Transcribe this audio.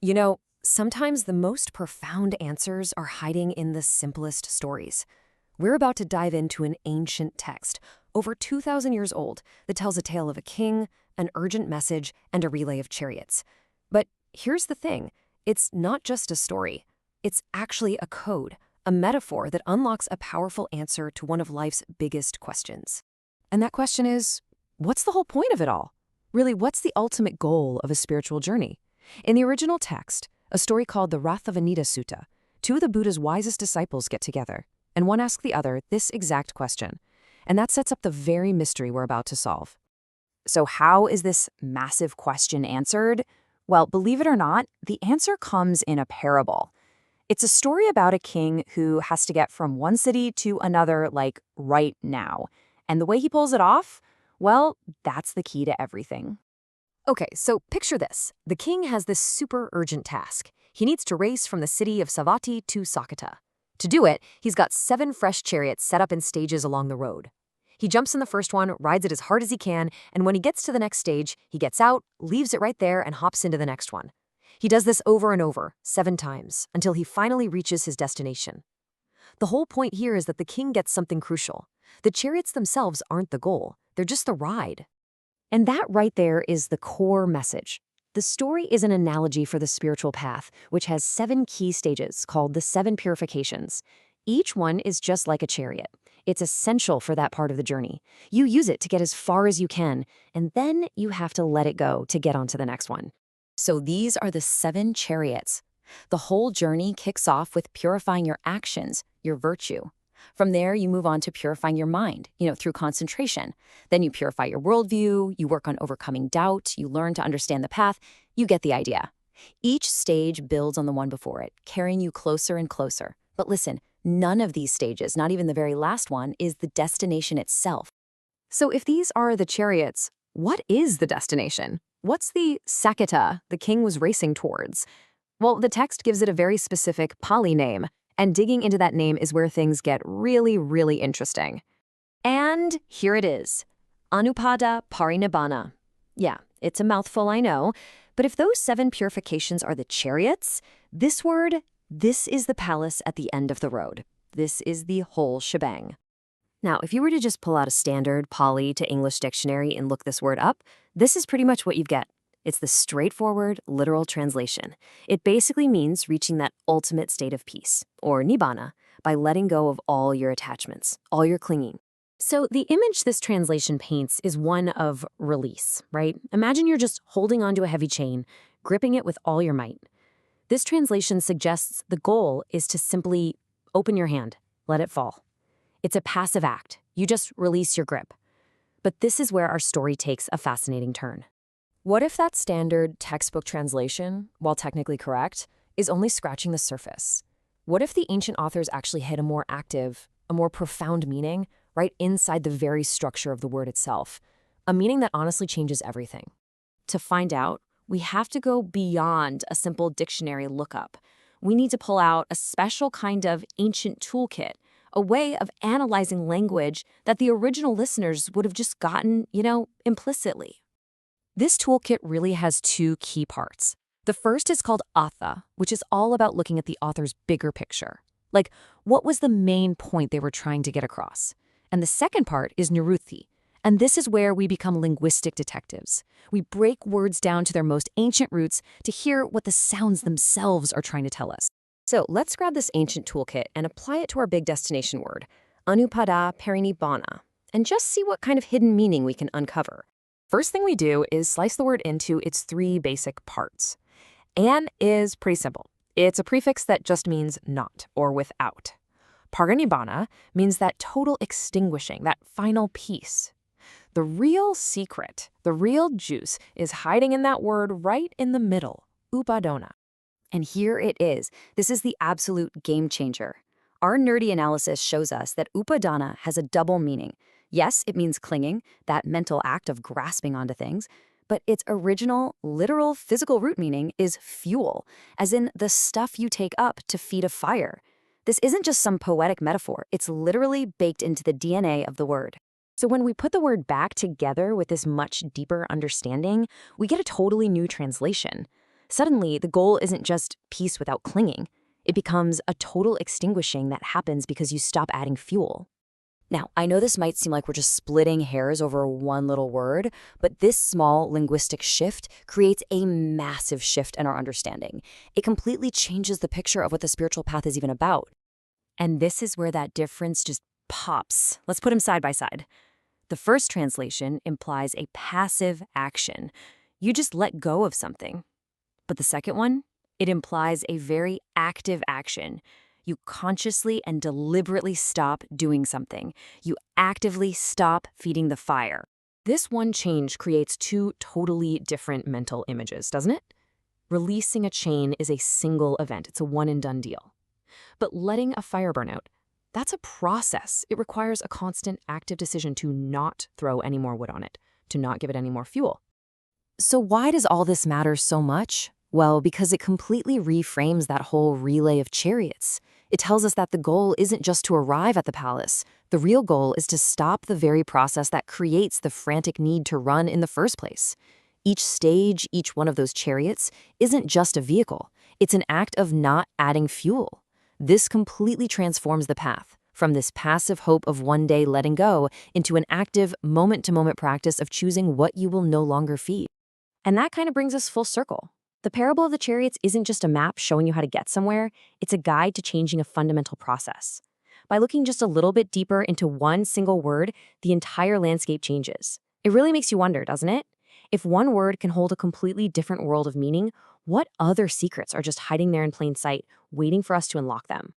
You know, sometimes the most profound answers are hiding in the simplest stories. We're about to dive into an ancient text, over 2,000 years old, that tells a tale of a king, an urgent message, and a relay of chariots. But here's the thing, it's not just a story. It's actually a code, a metaphor that unlocks a powerful answer to one of life's biggest questions. And that question is, what's the whole point of it all? Really, what's the ultimate goal of a spiritual journey? In the original text, a story called the Rathavinītasutta, two of the Buddha's wisest disciples get together, and one asks the other this exact question. And that sets up the very mystery we're about to solve. So how is this massive question answered? Well, believe it or not, the answer comes in a parable. It's a story about a king who has to get from one city to another, like, right now. And the way he pulls it off? Well, that's the key to everything. Okay, so picture this. The king has this super urgent task. He needs to race from the city of Savatthi to Sakata. To do it, he's got 7 fresh chariots set up in stages along the road. He jumps in the first one, rides it as hard as he can, and when he gets to the next stage, he gets out, leaves it right there, and hops into the next one. He does this over and over, 7 times, until he finally reaches his destination. The whole point here is that the king gets something crucial. The chariots themselves aren't the goal, they're just the ride. And that right there is the core message. The story is an analogy for the spiritual path, which has 7 key stages called the 7 purifications. Each one is just like a chariot. It's essential for that part of the journey. You use it to get as far as you can, and then you have to let it go to get onto the next one. So these are the 7 chariots. The whole journey kicks off with purifying your actions, your virtue. From there, you move on to purifying your mind, through concentration. Then you purify your worldview, you work on overcoming doubt, you learn to understand the path. You get the idea. Each stage builds on the one before it, carrying you closer and closer. But listen, none of these stages, not even the very last one, is the destination itself. So if these are the chariots, what is the destination? What's the Sakata the king was racing towards? Well, the text gives it a very specific Pali name, and digging into that name is where things get really, really interesting. And here it is, Anupada Parinibbana. Yeah, it's a mouthful, I know, but if those 7 purifications are the chariots, this is the palace at the end of the road. This is the whole shebang. Now, if you were to just pull out a standard Pali to English dictionary and look this word up, this is pretty much what you'd get. It's the straightforward, literal translation. It basically means reaching that ultimate state of peace, or nibbana, by letting go of all your attachments, all your clinging. So the image this translation paints is one of release, right? Imagine you're just holding onto a heavy chain, gripping it with all your might. This translation suggests the goal is to simply open your hand, let it fall. It's a passive act. You just release your grip. But this is where our story takes a fascinating turn. What if that standard textbook translation, while technically correct, is only scratching the surface? What if the ancient authors actually hid a more active, a more profound meaning right inside the very structure of the word itself? A meaning that honestly changes everything. To find out, we have to go beyond a simple dictionary lookup. We need to pull out a special kind of ancient toolkit, a way of analyzing language that the original listeners would have just gotten, implicitly. This toolkit really has 2 key parts. The first is called Atha, which is all about looking at the author's bigger picture. Like, what was the main point they were trying to get across? And the second part is Niruthi. And this is where we become linguistic detectives. We break words down to their most ancient roots to hear what the sounds themselves are trying to tell us. So let's grab this ancient toolkit and apply it to our big destination word, Anupada Parinibbana, and just see what kind of hidden meaning we can uncover. First thing we do is slice the word into its 3 basic parts. An is pretty simple. It's a prefix that just means not or without. Parinibbana means that total extinguishing, that final peace. The real secret, the real juice, is hiding in that word right in the middle, upadana. And here it is. This is the absolute game changer. Our nerdy analysis shows us that upadana has a double meaning. Yes, it means clinging, that mental act of grasping onto things, but its original, literal, physical root meaning is fuel, as in the stuff you take up to feed a fire. This isn't just some poetic metaphor, it's literally baked into the DNA of the word. So when we put the word back together with this much deeper understanding, we get a totally new translation. Suddenly, the goal isn't just peace without clinging. It becomes a total extinguishing that happens because you stop adding fuel. Now, I know this might seem like we're just splitting hairs over one little word, but this small linguistic shift creates a massive shift in our understanding. It completely changes the picture of what the spiritual path is even about. And this is where that difference just pops. Let's put them side by side. The first translation implies a passive action. You just let go of something. But the second one, it implies a very active action. You consciously and deliberately stop doing something. You actively stop feeding the fire. This one change creates two totally different mental images, doesn't it? Releasing a chain is a single event. It's a one-and-done deal. But letting a fire burn out, that's a process. It requires a constant active decision to not throw any more wood on it, to not give it any more fuel. So why does all this matter so much? Well, because it completely reframes that whole relay of chariots. It tells us that the goal isn't just to arrive at the palace. The real goal is to stop the very process that creates the frantic need to run in the first place. Each stage, each one of those chariots, isn't just a vehicle. It's an act of not adding fuel. This completely transforms the path, from this passive hope of one day letting go into an active, moment-to-moment practice of choosing what you will no longer feed. And that kind of brings us full circle. The parable of the chariots isn't just a map showing you how to get somewhere, it's a guide to changing a fundamental process. By looking just a little bit deeper into one single word, the entire landscape changes. It really makes you wonder, doesn't it? If one word can hold a completely different world of meaning, what other secrets are just hiding there in plain sight, waiting for us to unlock them?